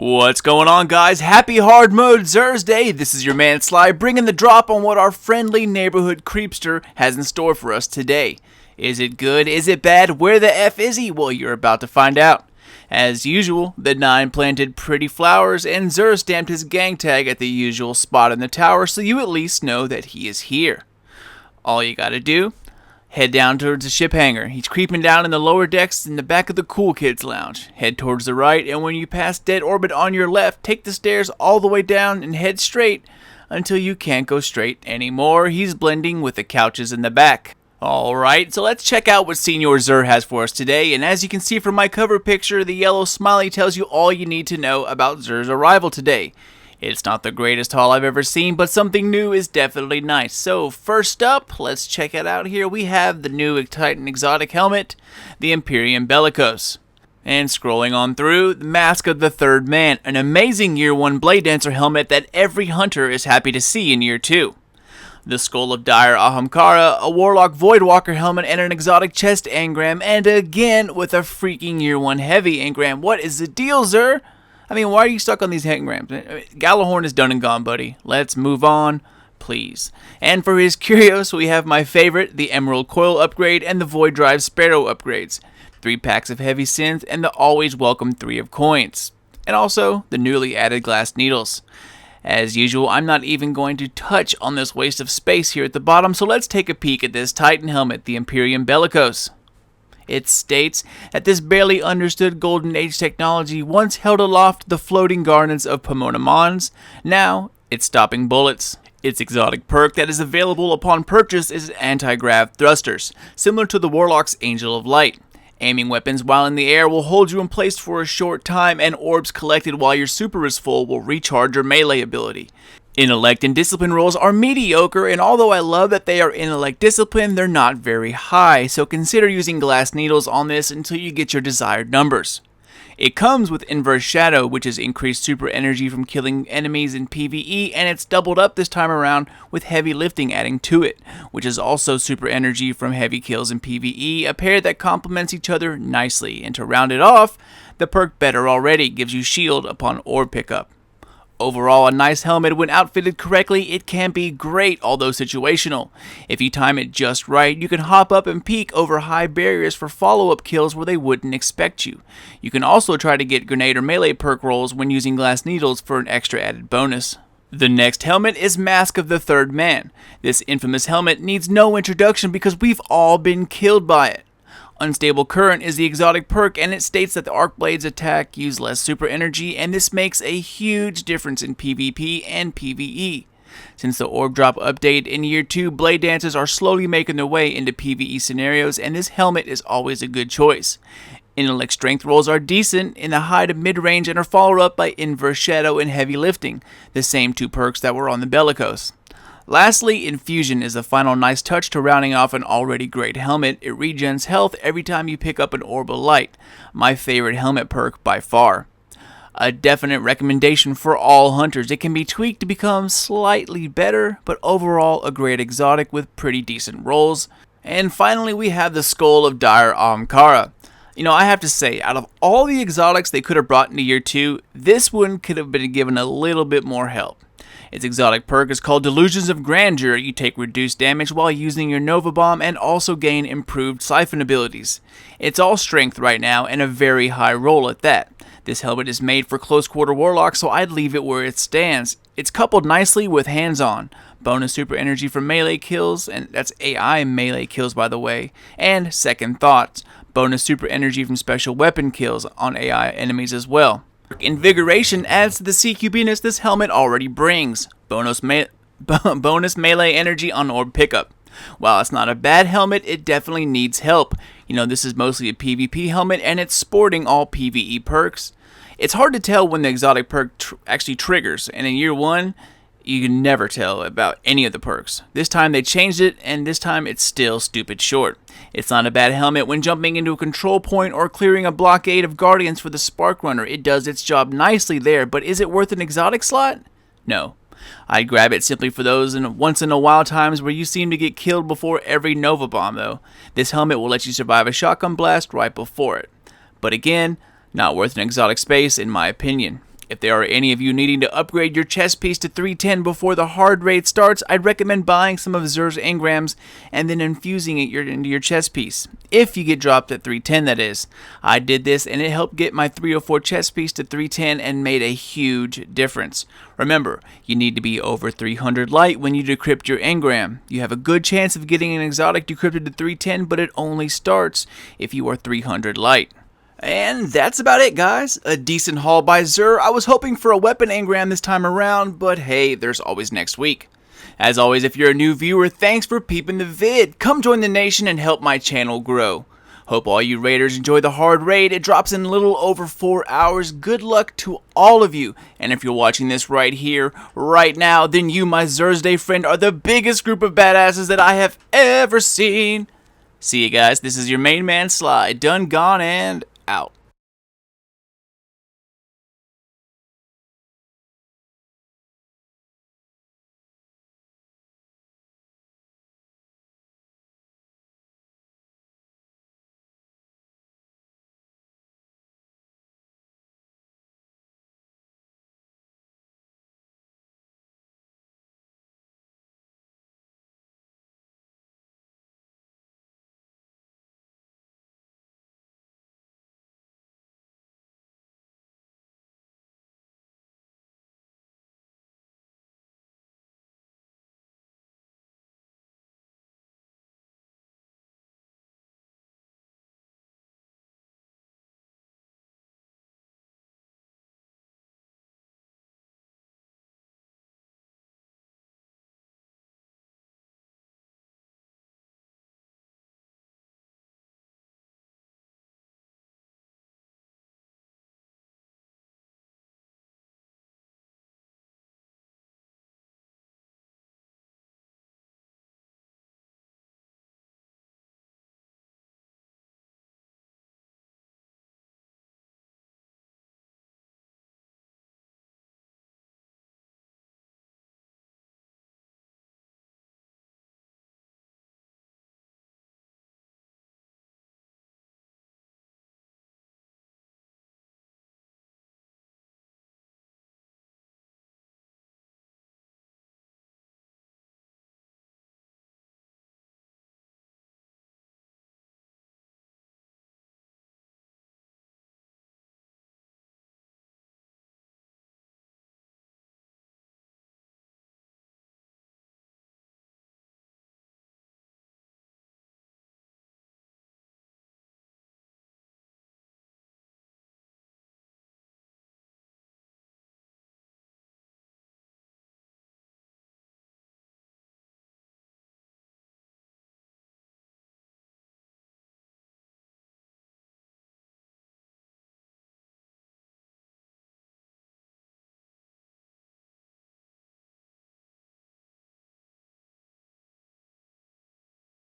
What's going on, guys? Happy hard mode Xursday. This is your man Sly bringing the drop on what our friendly neighborhood creepster has in store for us today. Is it good? Is it bad? Where the F is he? Well, you're about to find out. As usual, the 9 planted pretty flowers and Xur stamped his gang tag at the usual spot in the tower so you at least know that he is here. All you gotta do, head down towards the ship hangar. He's creeping down in the lower decks in the back of the Cool Kids Lounge. Head towards the right, and when you pass dead orbit on your left, take the stairs all the way down and head straight until you can't go straight anymore. He's blending with the couches in the back. Alright, so let's check out what Senior Xur has for us today, and as you can see from my cover picture, the yellow smiley tells you all you need to know about Xur's arrival today. It's not the greatest haul I've ever seen, but something new is definitely nice. So first up, let's check it out here. We have the new Titan exotic helmet, the Imperium Bellicose. And scrolling on through, the Mask of the Third Man, an amazing Year 1 Blade Dancer helmet that every hunter is happy to see in Year 2. The Skull of Dire Ahamkara, a Warlock Voidwalker helmet, and an exotic chest engram, and again with a freaking Year 1 heavy engram. What is the deal, Xur? I mean, why are you stuck on these engrams? Galahorn is done and gone, buddy. Let's move on, please. And for his curios, we have my favorite, the Emerald Coil upgrade and the Void Drive Sparrow upgrades. 3 packs of heavy synth and the always welcome 3 of coins. And also, the newly added glass needles. As usual, I'm not even going to touch on this waste of space here at the bottom, so let's take a peek at this Titan helmet, the Imperium Bellicose. It states that this barely understood Golden Age technology once held aloft the floating gardens of Pomona Mons. Now, it's stopping bullets. Its exotic perk that is available upon purchase is anti-grav thrusters, similar to the Warlock's Angel of Light. Aiming weapons while in the air will hold you in place for a short time, and orbs collected while your super is full will recharge your melee ability. Intellect and discipline rolls are mediocre, and although I love that they are intellect discipline, they're not very high, so consider using glass needles on this until you get your desired numbers. It comes with Inverse Shadow, which is increased super energy from killing enemies in PvE, and it's doubled up this time around with Heavy Lifting adding to it, which is also super energy from heavy kills in PvE, a pair that complements each other nicely, and to round it off, the perk Better Already gives you shield upon orb pickup. Overall, a nice helmet. When outfitted correctly, it can be great, although situational. If you time it just right, you can hop up and peek over high barriers for follow-up kills where they wouldn't expect you. You can also try to get grenade or melee perk rolls when using glass needles for an extra added bonus. The next helmet is Mask of the Third Man. This infamous helmet needs no introduction because we've all been killed by it. Unstable Current is the exotic perk, and it states that the Arc Blade's attack use less super energy, and this makes a huge difference in PvP and PvE. Since the orb drop update in Year 2, Blade Dancers are slowly making their way into PvE scenarios, and this helmet is always a good choice. Intellect Strength rolls are decent in the high to mid-range and are followed up by Inverse Shadow and Heavy Lifting, the same 2 perks that were on the Bellicose. Lastly, Infusion is the final nice touch to rounding off an already great helmet. It regens health every time you pick up an Orb of Light, my favorite helmet perk by far. A definite recommendation for all hunters. It can be tweaked to become slightly better, but overall a great exotic with pretty decent rolls. And finally, we have the Skull of Dire Ahamkara. You know, I have to say, out of all the exotics they could have brought into Year 2, this one could have been given a little bit more help. Its exotic perk is called Delusions of Grandeur. You take reduced damage while using your Nova Bomb and also gain improved siphon abilities. It's all strength right now and a very high roll at that. This helmet is made for close quarter Warlock, so I'd leave it where it stands. It's coupled nicely with hands-on, bonus super energy from melee kills, and that's AI melee kills by the way, and Second Thoughts, bonus super energy from special weapon kills on AI enemies as well. Invigoration adds to the CQB-ness this helmet already brings. Bonus melee energy on orb pickup. While it's not a bad helmet, it definitely needs help. You know, this is mostly a PvP helmet and it's sporting all PvE perks. It's hard to tell when the exotic perk actually triggers, and in Year 1, you can never tell about any of the perks. This time they changed it, and this time it's still stupid short. It's not a bad helmet when jumping into a control point or clearing a blockade of guardians for the Spark Runner. It does its job nicely there, but is it worth an exotic slot? No. I'd grab it simply for those once in a while times where you seem to get killed before every Nova Bomb though. This helmet will let you survive a shotgun blast right before it. But again, not worth an exotic space in my opinion. If there are any of you needing to upgrade your chess piece to 310 before the hard raid starts, I'd recommend buying some of Xurs engrams and then infusing it into your chess piece. If you get dropped at 310, that is. I did this and it helped get my 304 chess piece to 310 and made a huge difference. Remember, you need to be over 300 light when you decrypt your engram. You have a good chance of getting an exotic decrypted to 310, but it only starts if you are 300 light. And that's about it, guys. A decent haul by Xur. I was hoping for a weapon engram this time around, but hey, there's always next week. As always, if you're a new viewer, thanks for peeping the vid. Come join the nation and help my channel grow. Hope all you raiders enjoy the hard raid. It drops in a little over 4 hours. Good luck to all of you. And if you're watching this right here, right now, then you, my Xursday friend, are the biggest group of badasses that I have ever seen. See you guys. This is your main man Sly. Done, gone, and out.